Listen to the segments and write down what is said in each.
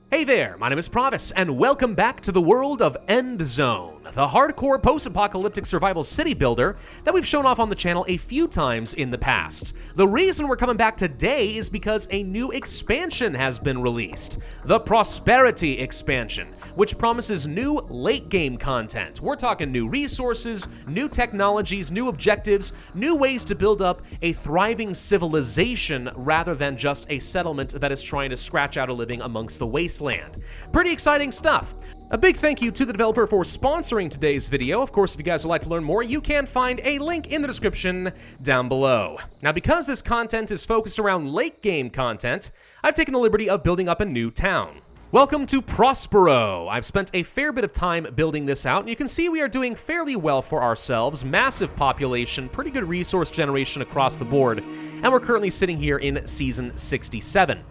Hey there, my name is Pravus, and welcome back to the world of Endzone, the hardcore post-apocalyptic survival city builder that we've shown off on the channel a few times in the past. The reason we're coming back today is because a new expansion has been released, the Prosperity expansion, which promises new late-game content. We're talking new resources, new technologies, new objectives, new ways to build up a thriving civilization rather than just a settlement that is trying to scratch out a living amongst the wasteland. Pretty exciting stuff. A big thank you to the developer for sponsoring today's video. Of course, if you guys would like to learn more, you can find a link in the description down below. Now, because this content is focused around late-game content, I've taken the liberty of building up a new town. Welcome to Prospero. I've spent a fair bit of time building this out, and you can see we are doing fairly well for ourselves. Massive population, pretty good resource generation across the board, and we're currently sitting here in Season 67.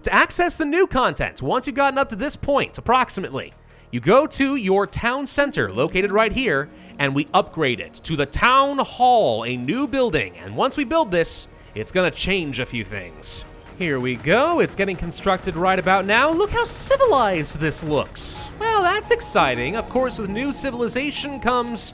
To access the new content, once you've gotten up to this point, approximately, you go to your town center, located right here, and we upgrade it to the Town Hall, a new building, and once we build this, it's gonna change a few things. Here we go, it's getting constructed right about now. Look how civilized this looks. Well, that's exciting. Of course, with new civilization comes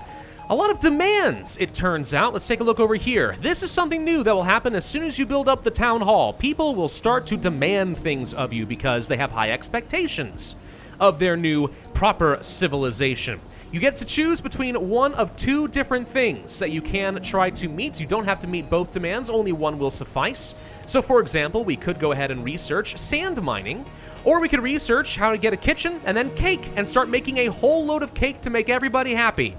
a lot of demands, it turns out. Let's take a look over here. This is something new that will happen as soon as you build up the town hall. People will start to demand things of you because they have high expectations of their new proper civilization. You get to choose between one of two different things that you can try to meet. You don't have to meet both demands, only one will suffice. So for example, we could go ahead and research sand mining, or we could research how to get a kitchen and then cake and start making a whole load of cake to make everybody happy.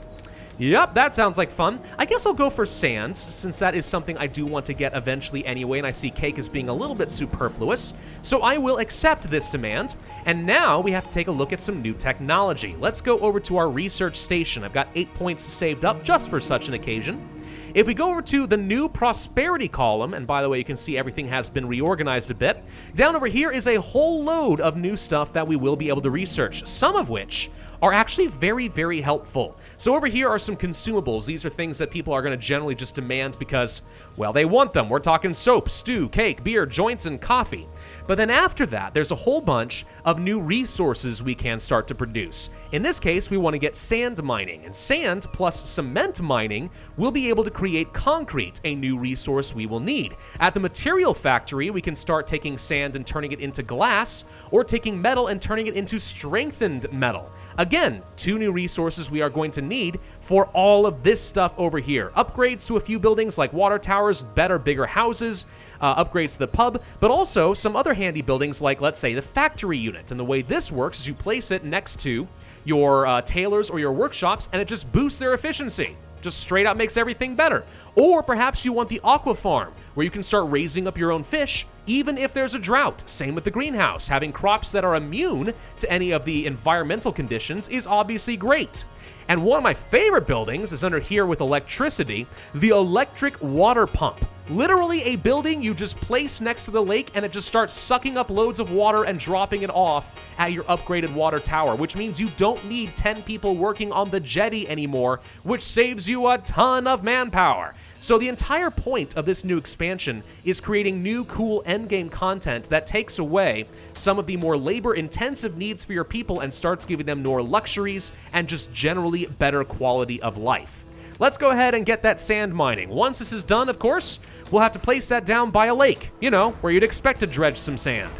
Yep, that sounds like fun. I guess I'll go for sands, since that is something I do want to get eventually anyway, and I see cake as being a little bit superfluous. So I will accept this demand, and now we have to take a look at some new technology. Let's go over to our research station. I've got 8 points saved up just for such an occasion. If we go over to the new prosperity column, and by the way, you can see everything has been reorganized a bit, down over here is a whole load of new stuff that we will be able to research, some of which are actually very, very helpful. So over here are some consumables. These are things that people are going to generally just demand because, well, they want them. We're talking soap, stew, cake, beer, joints, and coffee. But then after that, there's a whole bunch of new resources we can start to produce. In this case, we want to get sand mining, and sand plus cement mining will be able to create concrete, a new resource we will need. At the material factory, we can start taking sand and turning it into glass, or taking metal and turning it into strengthened metal. Again, two new resources we are going to need for all of this stuff over here. Upgrades to a few buildings like water towers, better, bigger houses, upgrades to the pub, but also some other handy buildings like, let's say, the factory unit. And the way this works is you place it next to your tailors or your workshops, and it just boosts their efficiency. Just straight out makes everything better. Or perhaps you want the aqua farm, where you can start raising up your own fish, even if there's a drought. Same with the greenhouse. Having crops that are immune to any of the environmental conditions is obviously great. And one of my favorite buildings is under here with electricity, the electric water pump. Literally a building you just place next to the lake and it just starts sucking up loads of water and dropping it off at your upgraded water tower, which means you don't need 10 people working on the jetty anymore, which saves you a ton of manpower. So the entire point of this new expansion is creating new cool endgame content that takes away some of the more labor-intensive needs for your people and starts giving them more luxuries and just generally better quality of life. Let's go ahead and get that sand mining. Once this is done, of course, we'll have to place that down by a lake, you know, where you'd expect to dredge some sand.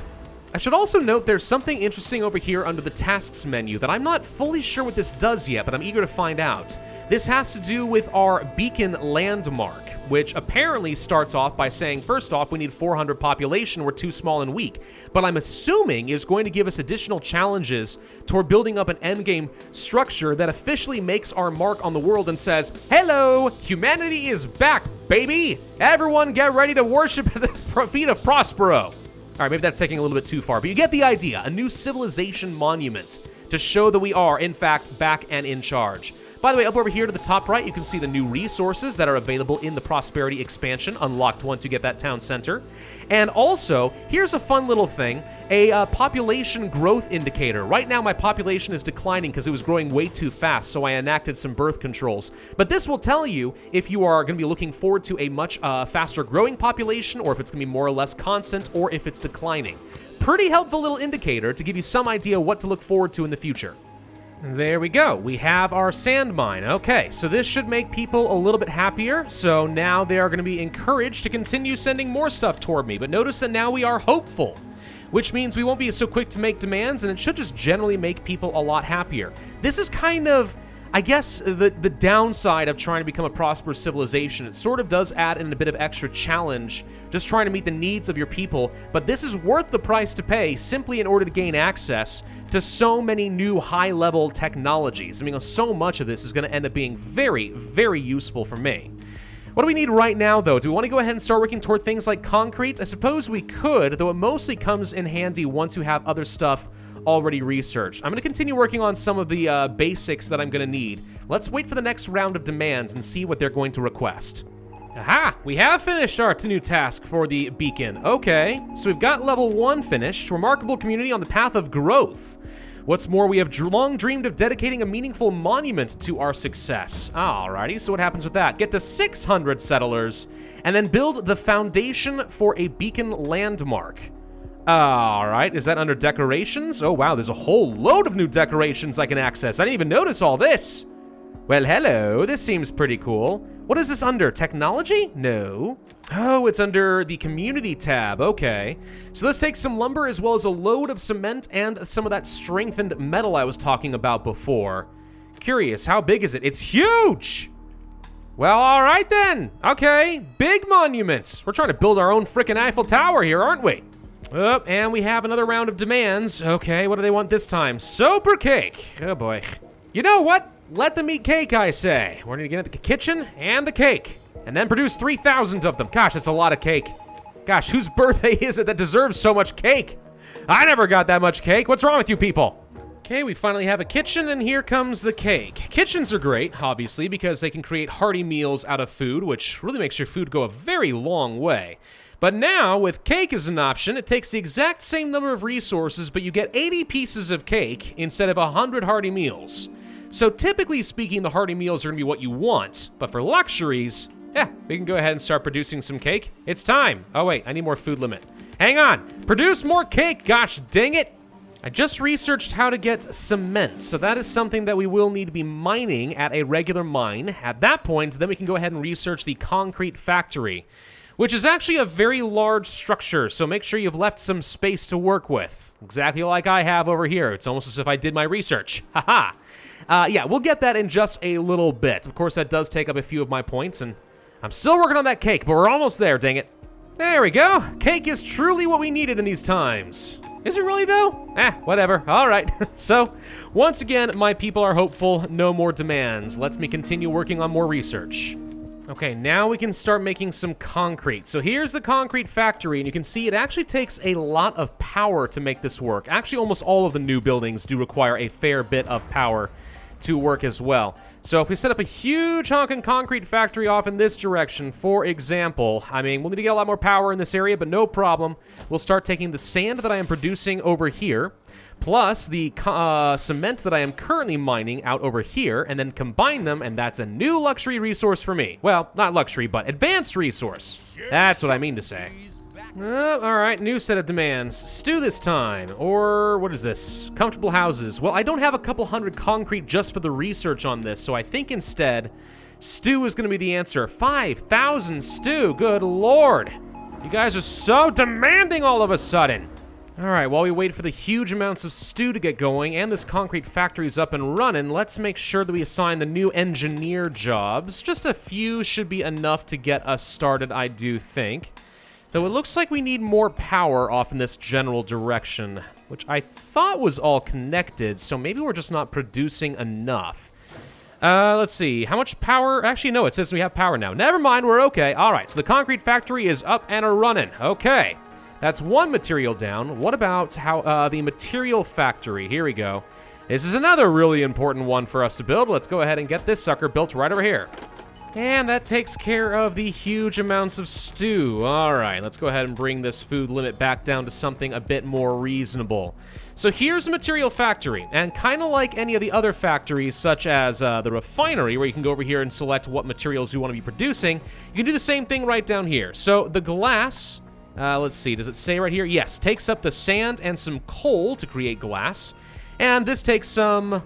I should also note there's something interesting over here under the tasks menu that I'm not fully sure what this does yet, but I'm eager to find out. This has to do with our beacon landmark, which apparently starts off by saying, first off, we need 400 population, we're too small and weak. But I'm assuming is going to give us additional challenges toward building up an endgame structure that officially makes our mark on the world and says, hello, humanity is back, baby! Everyone get ready to worship at the feet of Prospero. All right, maybe that's taking a little bit too far, but you get the idea. A new civilization monument to show that we are, in fact, back and in charge. By the way, up over here to the top right, you can see the new resources that are available in the Prosperity expansion, unlocked once you get that town center. And also, here's a fun little thing, a population growth indicator. Right now, my population is declining because it was growing way too fast, so I enacted some birth controls. But this will tell you if you are going to be looking forward to a much faster growing population, or if it's going to be more or less constant, or if it's declining. Pretty helpful little indicator to give you some idea what to look forward to in the future. There we go. We have our sand mine. Okay, so this should make people a little bit happier. So now they are going to be encouraged to continue sending more stuff toward me. But notice that now we are hopeful, which means we won't be so quick to make demands, and it should just generally make people a lot happier. This is kind of, I guess, the downside of trying to become a prosperous civilization. It sort of does add in a bit of extra challenge, just trying to meet the needs of your people, but this is worth the price to pay simply in order to gain access to so many new high-level technologies. I mean, so much of this is going to end up being very, very useful for me. What do we need right now, though? Do we want to go ahead and start working toward things like concrete? I suppose we could, though it mostly comes in handy once you have other stuff already researched. I'm going to continue working on some of the basics that I'm going to need. Let's wait for the next round of demands and see what they're going to request. Aha! We have finished our new task for the beacon. Okay, so we've got level 1 finished. Remarkable community on the path of growth. What's more, we have long dreamed of dedicating a meaningful monument to our success. Alrighty, so what happens with that? Get to 600 settlers, and then build the foundation for a beacon landmark. Alright, is that under decorations? Oh wow, there's a whole load of new decorations I can access. I didn't even notice all this. Well, hello, this seems pretty cool. What is this under? Technology? No. Oh, it's under the community tab. Okay. So let's take some lumber as well as a load of cement and some of that strengthened metal I was talking about before. Curious, how big is it? It's huge! Well, all right then. Okay, big monuments. We're trying to build our own frickin' Eiffel Tower here, aren't we? Oh, and we have another round of demands. Okay, what do they want this time? Soper cake. Oh boy. You know what? Let them eat cake, I say. We're gonna get the kitchen and the cake, and then produce 3,000 of them. Gosh, that's a lot of cake. Gosh, whose birthday is it that deserves so much cake? I never got that much cake. What's wrong with you people? Okay, we finally have a kitchen, and here comes the cake. Kitchens are great, obviously, because they can create hearty meals out of food, which really makes your food go a very long way. But now, with cake as an option, it takes the exact same number of resources, but you get 80 pieces of cake instead of 100 hearty meals. So typically speaking, the hearty meals are going to be what you want, but for luxuries, we can go ahead and start producing some cake. It's time. Oh wait, I need more food limit. Hang on, produce more cake, gosh dang it. I just researched how to get cement, so that is something that we will need to be mining at a regular mine. At that point, then we can go ahead and research the concrete factory, which is actually a very large structure, so make sure you've left some space to work with. Exactly like I have over here. It's almost as if I did my research. Haha. Yeah, we'll get that in just a little bit. Of course, that does take up a few of my points, and I'm still working on that cake, but we're almost there, dang it. There we go. Cake is truly what we needed in these times. Is it really, though? Whatever. All right. So, once again, my people are hopeful. No more demands. Lets me continue working on more research. Okay, now we can start making some concrete. So here's the concrete factory, and you can see it actually takes a lot of power to make this work. Actually, almost all of the new buildings do require a fair bit of power to work as well. So if we set up a huge honking concrete factory off in this direction, for example, I mean, we'll need to get a lot more power in this area, but no problem. We'll start taking the sand that I am producing over here, plus the cement that I am currently mining out over here, and then combine them, and that's a new luxury resource for me. Well, not luxury, but advanced resource. That's what I mean to say. All right, new set of demands. Stew this time, or what is this? Comfortable houses. Well, I don't have a couple hundred concrete just for the research on this, so I think instead, stew is going to be the answer. 5,000 stew, good lord. You guys are so demanding all of a sudden. All right, while we wait for the huge amounts of stew to get going and this concrete factory's up and running, let's make sure that we assign the new engineer jobs. Just a few should be enough to get us started, I do think. Though it looks like we need more power off in this general direction, which I thought was all connected, so maybe we're just not producing enough. Let's see, how much power? Actually, no, it says we have power now. Never mind, we're okay. All right, so the concrete factory is up and a-running. Okay, that's one material down. What about how the material factory? Here we go. This is another really important one for us to build. Let's go ahead and get this sucker built right over here. And that takes care of the huge amounts of stew. All right, let's go ahead and bring this food limit back down to something a bit more reasonable. So here's a material factory, and kind of like any of the other factories, such as the refinery, where you can go over here and select what materials you want to be producing, you can do the same thing right down here. So the glass, let's see, does it say right here? Yes, takes up the sand and some coal to create glass, and this takes some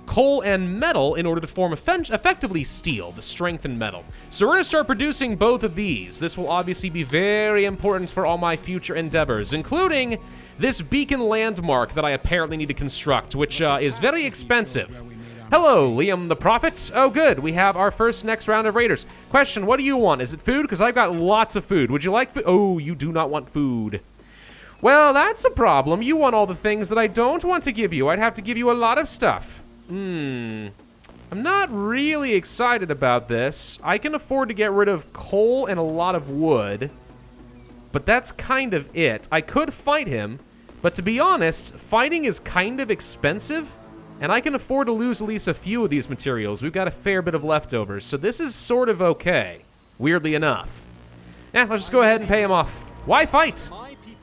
coal and metal in order to form effectively steel, the strengthened metal. So we're going to start producing both of these. This will obviously be very important for all my future endeavors, including this beacon landmark that I apparently need to construct, which is very expensive. Hello, Liam the Prophet. Oh, good. We have our next round of raiders. Question, what do you want? Is it food? Because I've got lots of food. Would you like food? Oh, you do not want food. Well, that's a problem. You want all the things that I don't want to give you. I'd have to give you a lot of stuff. I'm not really excited about this. I can afford to get rid of coal and a lot of wood, but that's kind of it. I could fight him, but to be honest, fighting is kind of expensive, and I can afford to lose at least a few of these materials. We've got a fair bit of leftovers, so this is sort of okay, weirdly enough. Let's just go ahead and pay him off. Why fight?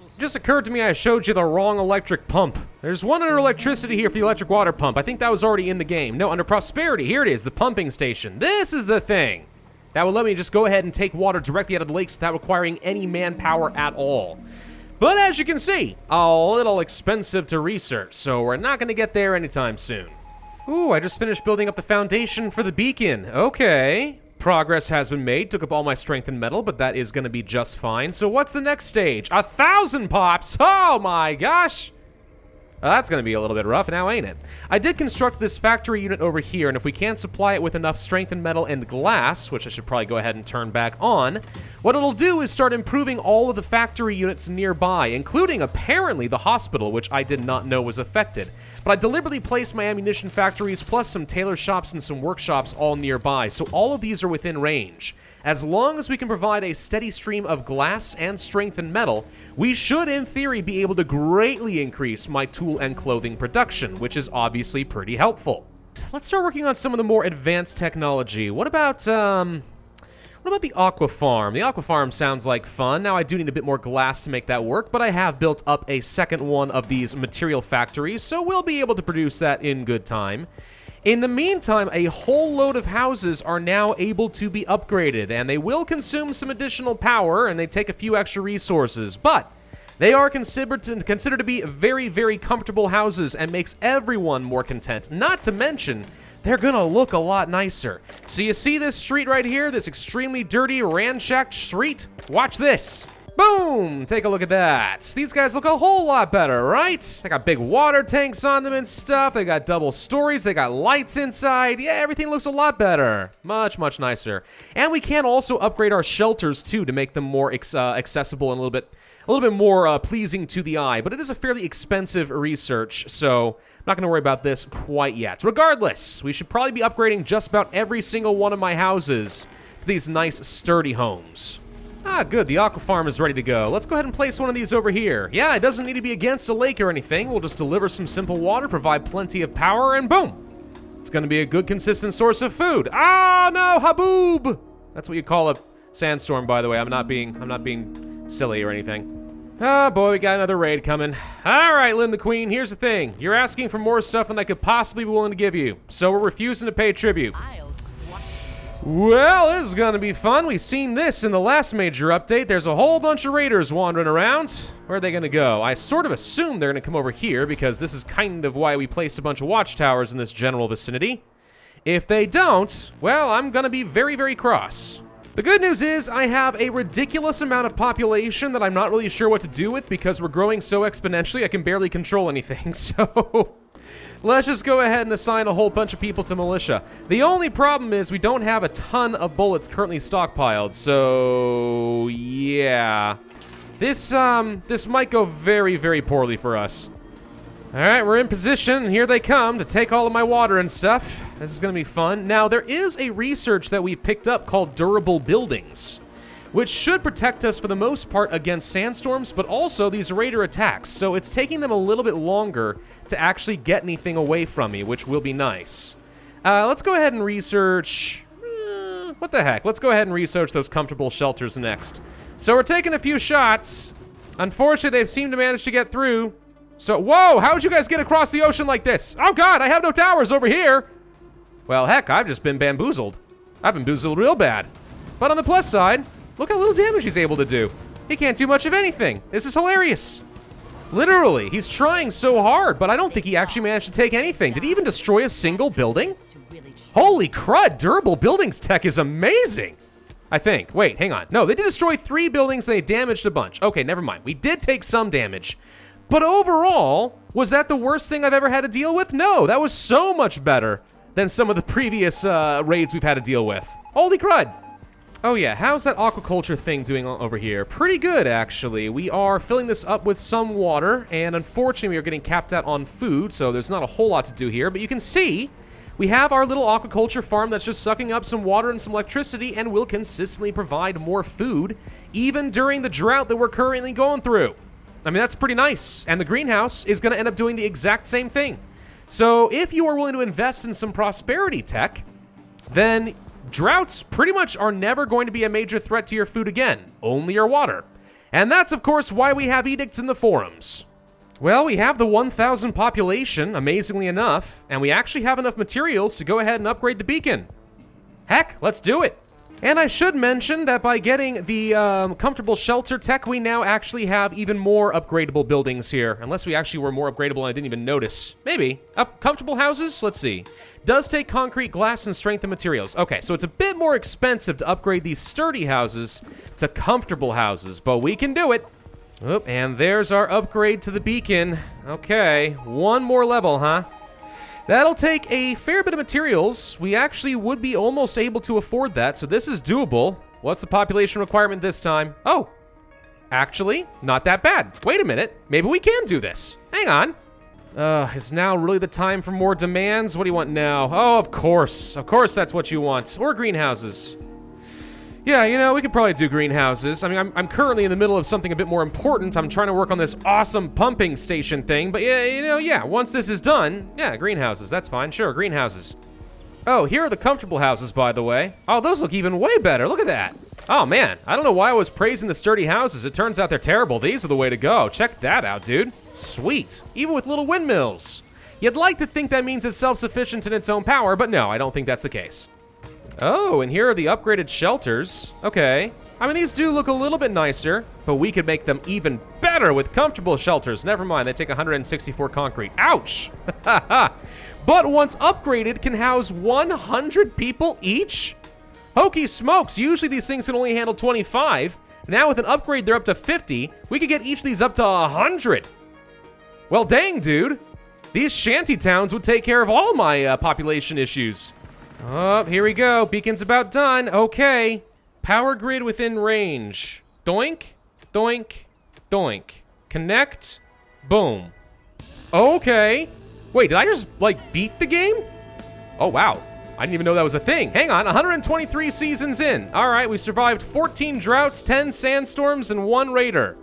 It just occurred to me I showed you the wrong electric pump. There's one under electricity here for the electric water pump. I think that was already in the game. No, under prosperity, here it is, the pumping station. This is the thing. That will let me just go ahead and take water directly out of the lakes without requiring any manpower at all. But as you can see, a little expensive to research, so we're not going to get there anytime soon. Ooh, I just finished building up the foundation for the beacon. Okay. Progress has been made. Took up all my strength and metal, but that is going to be just fine. So what's the next stage? 1,000 pops! Oh my gosh! That's going to be a little bit rough now, ain't it? I did construct this factory unit over here, and if we can't supply it with enough strength and metal and glass, which I should probably go ahead and turn back on, what it'll do is start improving all of the factory units nearby, including apparently the hospital, which I did not know was affected. But I deliberately placed my ammunition factories plus some tailor shops and some workshops all nearby, so all of these are within range. As long as we can provide a steady stream of glass and strengthened metal, we should, in theory, be able to greatly increase my tool and clothing production, which is obviously pretty helpful. Let's start working on some of the more advanced technology. What about the aqua farm? The aqua farm sounds like fun. Now, I do need a bit more glass to make that work, but I have built up a second one of these material factories, so we'll be able to produce that in good time. In the meantime, a whole load of houses are now able to be upgraded, and they will consume some additional power, and they take a few extra resources, but they are considered to be very, very comfortable houses and makes everyone more content. Not to mention, they're gonna look a lot nicer. So you see this street right here, this extremely dirty, ramshacked street? Watch this. Boom! Take a look at that. These guys look a whole lot better, right? They got big water tanks on them and stuff. They got double stories. They got lights inside. Yeah, everything looks a lot better. Much, much nicer. And we can also upgrade our shelters, too, to make them more accessible and a little bit more pleasing to the eye. But it is a fairly expensive research, so I'm not going to worry about this quite yet. Regardless, we should probably be upgrading just about every single one of my houses to these nice, sturdy homes. Ah, good. The aqua farm is ready to go. Let's go ahead and place one of these over here. Yeah, it doesn't need to be against a lake or anything. We'll just deliver some simple water, provide plenty of power, and boom! It's going to be a good, consistent source of food. Ah, no, haboob! That's what you call a sandstorm, by the way. I'm not being silly or anything. Ah, boy, we got another raid coming. All right, Lynn the Queen, here's the thing. You're asking for more stuff than I could possibly be willing to give you, so we're refusing to pay tribute. Well, this is gonna be fun. We've seen this in the last major update. There's a whole bunch of raiders wandering around. Where are they gonna go? I sort of assume they're gonna come over here because this is kind of why we placed a bunch of watchtowers in this general vicinity. If they don't, well, I'm gonna be very, very cross. The good news is I have a ridiculous amount of population that I'm not really sure what to do with because we're growing so exponentially I can barely control anything, so let's just go ahead and assign a whole bunch of people to militia. The only problem is we don't have a ton of bullets currently stockpiled, so yeah. This might go very, very poorly for us. All right, we're in position, and here they come to take all of my water and stuff. This is gonna be fun. Now, there is a research that we've picked up called durable buildings, which should protect us for the most part against sandstorms, but also these raider attacks. So it's taking them a little bit longer to actually get anything away from me, which will be nice. Let's go ahead and research... what the heck? Let's go ahead and research those comfortable shelters next. So we're taking a few shots. Unfortunately, they've seemed to manage to get through. So, whoa, how'd you guys get across the ocean like this? Oh God, I have no towers over here. Well, heck, I've just been bamboozled. I've been bamboozled real bad. But on the plus side, look how little damage he's able to do. He can't do much of anything. This is hilarious. Literally, he's trying so hard, but I don't think he actually managed to take anything. Did he even destroy a single building? Holy crud, durable buildings tech is amazing. I think. Wait, hang on. No, they did destroy 3 buildings and they damaged a bunch. Okay, never mind. We did take some damage. But overall, was that the worst thing I've ever had to deal with? No, that was so much better than some of the previous raids we've had to deal with. Holy crud. Oh yeah, how's that aquaculture thing doing over here? Pretty good, actually. We are filling this up with some water, and unfortunately we are getting capped out on food, so there's not a whole lot to do here. But you can see, we have our little aquaculture farm that's just sucking up some water and some electricity and will consistently provide more food, even during the drought that we're currently going through. I mean, that's pretty nice. And the greenhouse is going to end up doing the exact same thing. So if you are willing to invest in some prosperity tech, then droughts pretty much are never going to be a major threat to your food again, only your water. And that's, of course, why we have edicts in the forums. Well, we have the 1,000 population, amazingly enough, and we actually have enough materials to go ahead and upgrade the beacon. Heck, let's do it. And I should mention that by getting the comfortable shelter tech, we now actually have even more upgradable buildings here. Unless we actually were more upgradable and I didn't even notice. Maybe. Comfortable houses? Let's see. Does take concrete, glass, and strength and materials. Okay, so it's a bit more expensive to upgrade these sturdy houses to comfortable houses, but we can do it. Oh, and there's our upgrade to the beacon. Okay, one more level, huh? That'll take a fair bit of materials. We actually would be almost able to afford that, so this is doable. What's the population requirement this time? Oh, actually, not that bad. Wait a minute, maybe we can do this. Hang on. Is now really the time for more demands? What do you want now? Oh, of course. Of course that's what you want. Or greenhouses. Yeah, you know, we could probably do greenhouses. I mean, I'm currently in the middle of something a bit more important. I'm trying to work on this awesome pumping station thing. But, yeah, you know, yeah, once this is done, yeah, greenhouses. That's fine. Sure, greenhouses. Oh, here are the comfortable houses, by the way. Oh, those look even way better. Look at that. Oh, man. I don't know why I was praising the sturdy houses. It turns out they're terrible. These are the way to go. Check that out, dude. Sweet. Even with little windmills. You'd like to think that means it's self-sufficient in its own power, but no, I don't think that's the case. Oh, and here are the upgraded shelters. Okay. I mean, these do look a little bit nicer, but we could make them even better with comfortable shelters. Never mind, they take 164 concrete. Ouch! But once upgraded, can house 100 people each? Hokey smokes, usually these things can only handle 25. Now with an upgrade, they're up to 50. We could get each of these up to 100. Well, dang, dude. These shanty towns would take care of all my population issues. Oh, here we go. Beacon's about done. Okay. Power grid within range. Doink, doink, doink. Connect. Boom. Okay. Wait, did I just, beat the game? Oh, wow. I didn't even know that was a thing. Hang on, 123 seasons in. All right, we survived 14 droughts, 10 sandstorms, and 1 raider.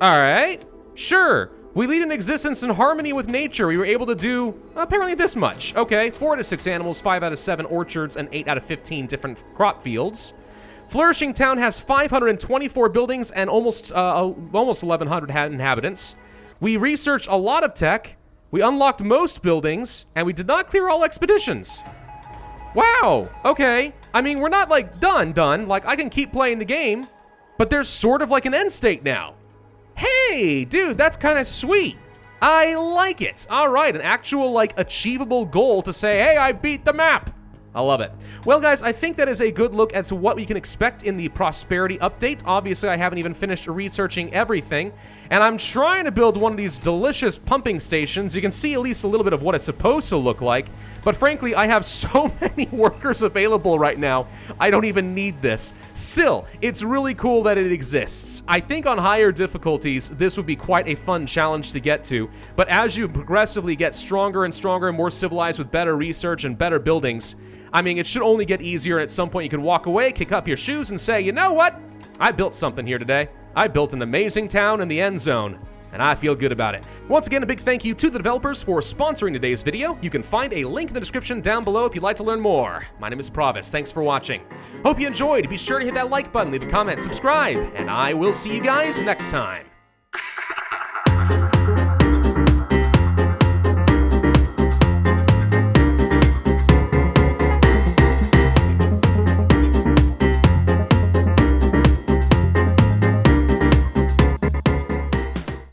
All right. Sure. We lead an existence in harmony with nature. We were able to do, apparently, this much. Okay, 4 out of 6 animals, 5 out of 7 orchards, and 8 out of 15 different crop fields. Flourishing Town has 524 buildings and almost 1,100 inhabitants. We researched a lot of tech. We unlocked most buildings, and we did not clear all expeditions. Wow, okay. I mean, we're not, done. Like, I can keep playing the game, but there's sort of like an end state now. Hey, dude, that's kind of sweet. I like it. All right, an actual, achievable goal to say, hey, I beat the map. I love it. Well, guys, I think that is a good look as to what we can expect in the Prosperity update. Obviously, I haven't even finished researching everything, and I'm trying to build one of these delicious pumping stations. You can see at least a little bit of what it's supposed to look like, but frankly, I have so many workers available right now, I don't even need this. Still, it's really cool that it exists. I think on higher difficulties, this would be quite a fun challenge to get to, but as you progressively get stronger and stronger and more civilized with better research and better buildings, I mean, it should only get easier, and at some point you can walk away, kick up your shoes, and say, you know what? I built something here today. I built an amazing town in the Endzone, and I feel good about it. Once again, a big thank you to the developers for sponsoring today's video. You can find a link in the description down below if you'd like to learn more. My name is Pravus. Thanks for watching. Hope you enjoyed. Be sure to hit that like button, leave a comment, subscribe, and I will see you guys next time.